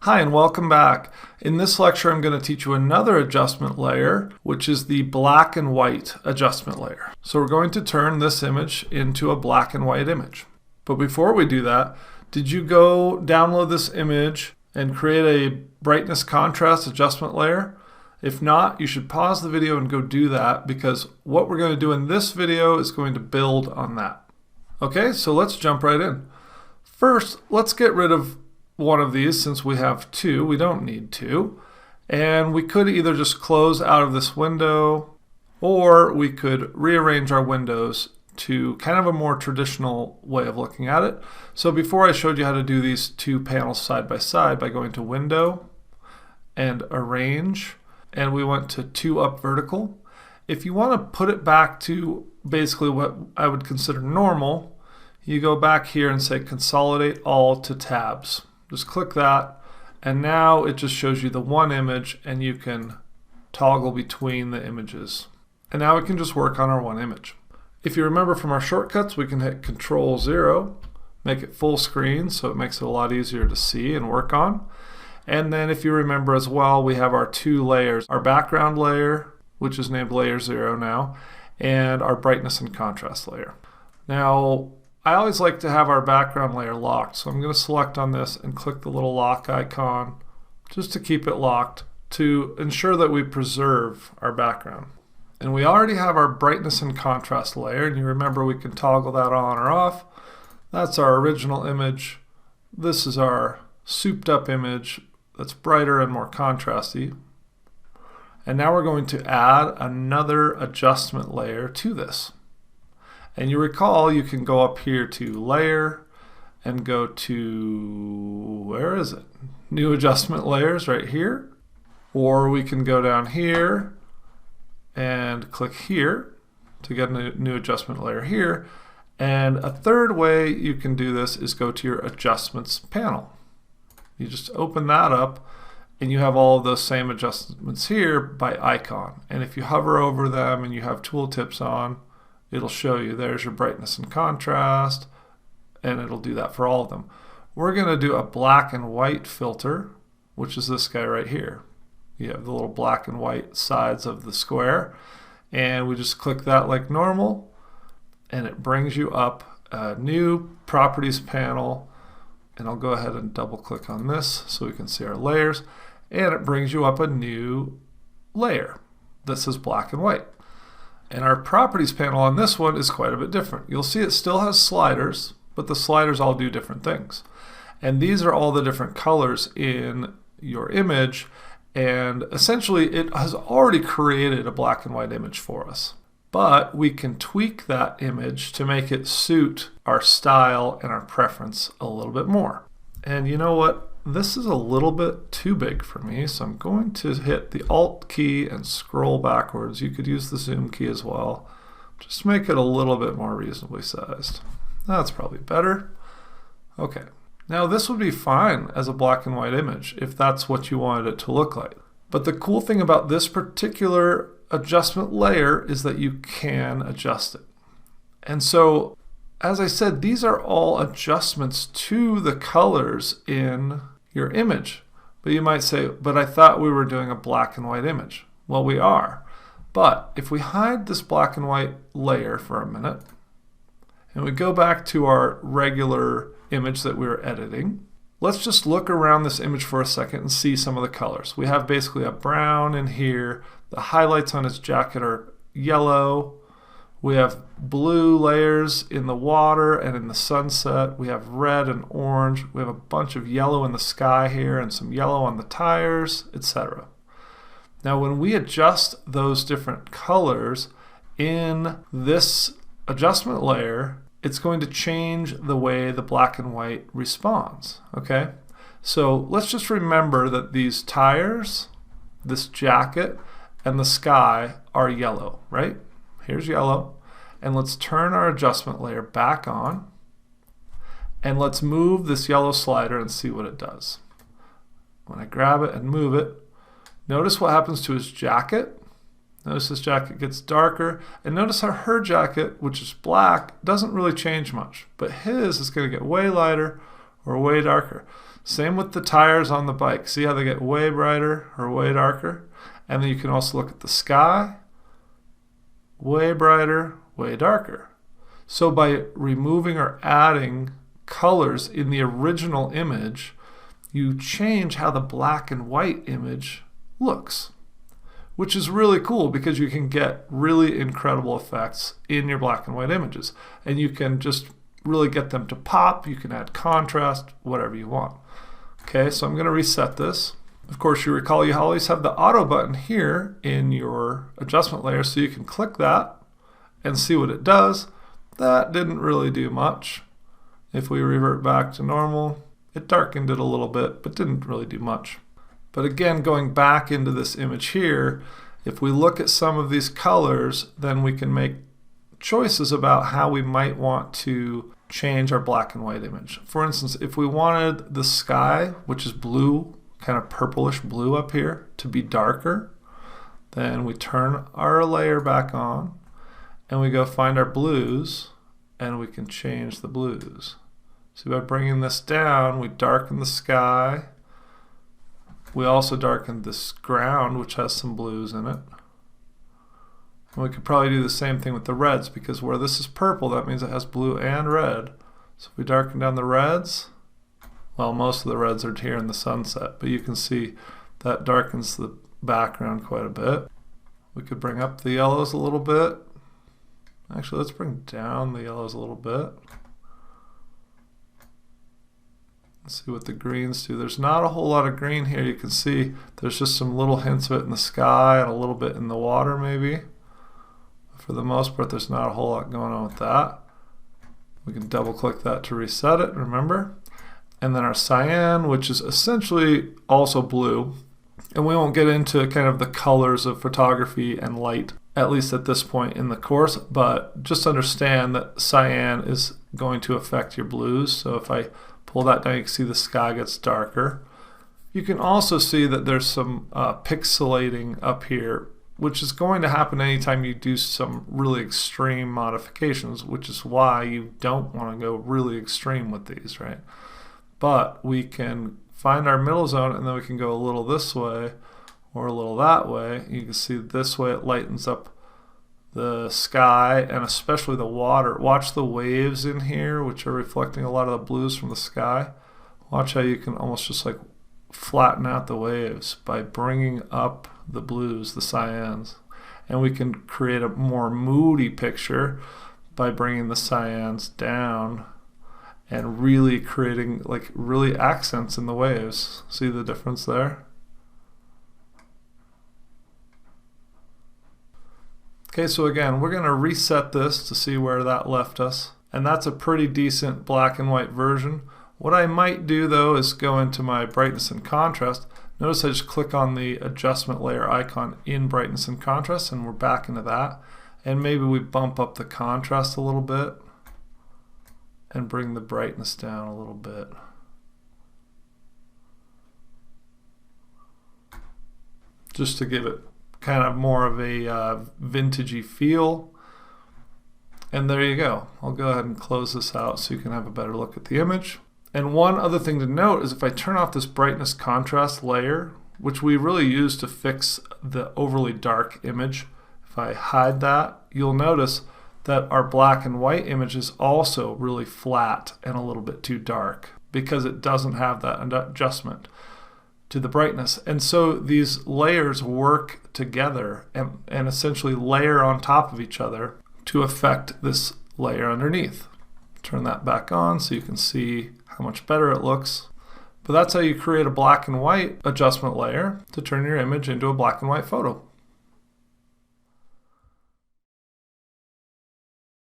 Hi and welcome back. In this lecture I'm going to teach you another adjustment layer, which is the black and white adjustment layer. So we're going to turn this image into a black and white image. But before we do that, did you go download this image and create a brightness contrast adjustment layer? If not, you should pause the video and go do that, because what we're going to do in this video is going to build on that. Okay, so let's jump right in. First, let's get rid of one of these since we have two. We don't need two. And we could either just close out of this window, or we could rearrange our windows to kind of a more traditional way of looking at it. So before I showed you how to do these two panels side by side by going to Window and Arrange, and we went to 2 up vertical. If you want to put it back to basically what I would consider normal, you go back here and say Consolidate All to Tabs. Just click that, and now it just shows you the one image, and you can toggle between the images. And now we can just work on our one image. If you remember from our shortcuts, we can hit Control-0, make it full screen so it makes it a lot easier to see and work on. And then if you remember as well, we have our two layers, our background layer, which is named Layer 0 now, and our brightness and contrast layer. Now, I always like to have our background layer locked, so I'm going to select on this and click the little lock icon just to keep it locked to ensure that we preserve our background. And we already have our brightness and contrast layer, and you remember we can toggle that on or off. That's our original image. This is our souped up image that's brighter and more contrasty. And now we're going to add another adjustment layer to this. And you recall you can go up here to Layer and go to, where is it? New Adjustment Layers right here. Or we can go down here and click here to get a new adjustment layer here. And a third way you can do this is go to your Adjustments panel. You just open that up and you have all of those same adjustments here by icon. And if you hover over them and you have tooltips on, it'll show you there's your brightness and contrast, and it'll do that for all of them. We're going to do a black and white filter, which is this guy right here. You have the little black and white sides of the square, and we just click that like normal, and it brings you up a new properties panel. And I'll go ahead and double click on this so we can see our layers, and it brings you up a new layer that says black and white. And our properties panel on this one is quite a bit different. You'll see it still has sliders, but the sliders all do different things. And these are all the different colors in your image, and essentially it has already created a black and white image for us. But we can tweak that image to make it suit our style and our preference a little bit more. And you know what? This is a little bit too big for me, so I'm going to hit the Alt key and scroll backwards. You could use the Zoom key as well. Just make it a little bit more reasonably sized. That's probably better. Okay. Now this would be fine as a black and white image if that's what you wanted it to look like. But the cool thing about this particular adjustment layer is that you can adjust it. And so, as I said, these are all adjustments to the colors in your image. But you might say, but I thought we were doing a black and white image. Well, we are. But if we hide this black and white layer for a minute, and we go back to our regular image that we were editing, let's just look around this image for a second and see some of the colors. We have basically a brown in here. The highlights on his jacket are yellow. We have blue layers in the water and in the sunset. We have red and orange. We have a bunch of yellow in the sky here and some yellow on the tires, etc. Now when we adjust those different colors in this adjustment layer, it's going to change the way the black and white responds. Okay? So let's just remember that these tires, this jacket, and the sky are yellow, right? Here's yellow. And let's turn our adjustment layer back on. And let's move this yellow slider and see what it does. When I grab it and move it, notice what happens to his jacket. Notice his jacket gets darker. And notice how her jacket, which is black, doesn't really change much. But his is going to get way lighter or way darker. Same with the tires on the bike. See how they get way brighter or way darker? And then you can also look at the sky, way brighter, way darker. So by removing or adding colors in the original image, you change how the black and white image looks, which is really cool because you can get really incredible effects in your black and white images. And you can just really get them to pop. You can add contrast, whatever you want. Okay, so I'm going to reset this. Of course, you recall you always have the auto button here in your adjustment layer, so you can click that and see what it does. That didn't really do much. If we revert back to normal, it darkened it a little bit, but didn't really do much. But again, going back into this image here, if we look at some of these colors, then we can make choices about how we might want to change our black and white image. For instance, if we wanted the sky, which is blue, kind of purplish blue up here, to be darker, then we turn our layer back on and we go find our blues and we can change the blues. So by bringing this down, we darken the sky. We also darken this ground, which has some blues in it. And we could probably do the same thing with the reds, because where this is purple, that means it has blue and red. So if we darken down the reds, well, most of the reds are here in the sunset, but you can see that darkens the background quite a bit. We could bring up the yellows a little bit. Actually, let's bring down the yellows a little bit. Let's see what the greens do. There's not a whole lot of green here. You can see there's just some little hints of it in the sky and a little bit in the water maybe. For the most part, there's not a whole lot going on with that. We can double click that to reset it, remember? And then our cyan, which is essentially also blue. And we won't get into kind of the colors of photography and light, at least at this point in the course, but just understand that cyan is going to affect your blues. So if I pull that down, you can see the sky gets darker. You can also see that there's some pixelating up here, which is going to happen anytime you do some really extreme modifications, which is why you don't want to go really extreme with these, right? But we can find our middle zone, and then we can go a little this way or a little that way. You can see this way it lightens up the sky and especially the water. Watch the waves in here, which are reflecting a lot of the blues from the sky. Watch how you can almost just like flatten out the waves by bringing up the blues, the cyans. And we can create a more moody picture by bringing the cyans down and really creating like really accents in the waves. See the difference there? Okay, so again, we're going to reset this to see where that left us. And that's a pretty decent black and white version. What I might do though is go into my brightness and contrast. Notice I just click on the adjustment layer icon in brightness and contrast, and we're back into that. And maybe we bump up the contrast a little bit and bring the brightness down a little bit. Just to give it kind of more of a vintagey feel. And there you go. I'll go ahead and close this out so you can have a better look at the image. And one other thing to note is if I turn off this brightness contrast layer, which we really use to fix the overly dark image, if I hide that, you'll notice that our black and white image is also really flat and a little bit too dark because it doesn't have that adjustment to the brightness. And so these layers work together and essentially layer on top of each other to affect this layer underneath. Turn that back on so you can see how much better it looks. But that's how you create a black and white adjustment layer to turn your image into a black and white photo.